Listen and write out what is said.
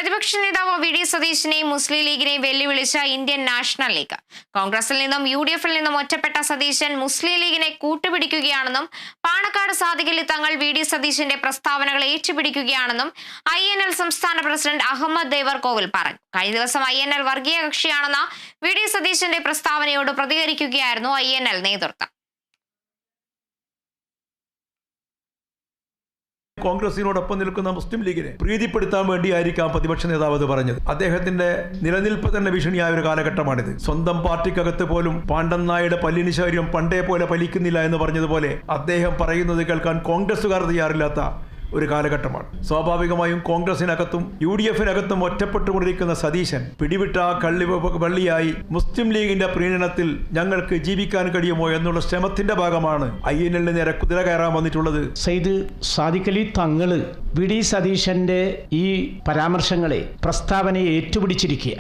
പ്രതിപക്ഷ നേതാവ് വി.ഡി. സതീശനെയും മുസ്ലിം ലീഗിനെയും വെല്ലുവിളിച്ച Indian national league. കോൺഗ്രസിൽ നിന്നും യു.ഡി.എഫിൽ നിന്നും ഒറ്റപ്പെട്ട സതീശൻ മുസ്ലിം ലീഗിനെ കൂട്ടുപിടിക്കുകയാണെന്നും പാണക്കാട് സാദിഖലി തങ്ങൾ വി.ഡി. സതീശന്റെ പ്രസ്താവനകൾ ഏറ്റുപിടിക്കുകയാണെന്നും INL സംസ്ഥാന പ്രസിഡന്റ് അഹമ്മദ് ദേവർകോവിൽ പറഞ്ഞു. കഴിഞ്ഞ ദിവസം INL വർഗീയ കക്ഷിയാണെന്ന വി.ഡി. സതീശന്റെ പ്രസ്താവനയോട് പ്രതികരിക്കുകയായിരുന്നു INL നേതൃത്വം. കോൺഗ്രസിനോടൊപ്പം നിൽക്കുന്ന മുസ്ലിം ലീഗിനെ പ്രീതിപ്പെടുത്താൻ വേണ്ടിയായിരിക്കാം പ്രതിപക്ഷ നേതാവ് അത് പറഞ്ഞത്. അദ്ദേഹത്തിന്റെ നിലനിൽപ്പ് തന്നെ ഭീഷണിയായ ഒരു കാലഘട്ടമാണിത്. സ്വന്തം പാർട്ടിക്കകത്ത് പോലും പാണ്ഡൻ നായുടെ പല്ലിന് ശൗര്യം പണ്ടേ പോലെ ഫലിക്കുന്നില്ല എന്ന് പറഞ്ഞതുപോലെ അദ്ദേഹം പറയുന്നത് കേൾക്കാൻ കോൺഗ്രസുകാർ തയ്യാറില്ലാത്ത ഒരു കാലഘട്ടമാണ്. സ്വാഭാവികമായും കോൺഗ്രസിനകത്തും UDF-നകത്തും ഒറ്റപ്പെട്ടുകൊണ്ടിരിക്കുന്ന സതീശൻ പിടിവിട്ട വള്ളിയായി മുസ്ലിം ലീഗിന്റെ പ്രീണനത്തിൽ ഞങ്ങൾക്ക് ജീവിക്കാൻ കഴിയുമോ എന്നുള്ള ശ്രമത്തിന്റെ ഭാഗമാണ് INL നേരെ കുതിര കയറാൻ വന്നിട്ടുള്ളത്. സയ്യിദ് സാദിഖലി തങ്ങള് വി.ഡി. സതീശന്റെ ഈ പരാമർശങ്ങളെ പ്രസ്താവനയെ ഏറ്റുപിടിച്ചിരിക്കുക.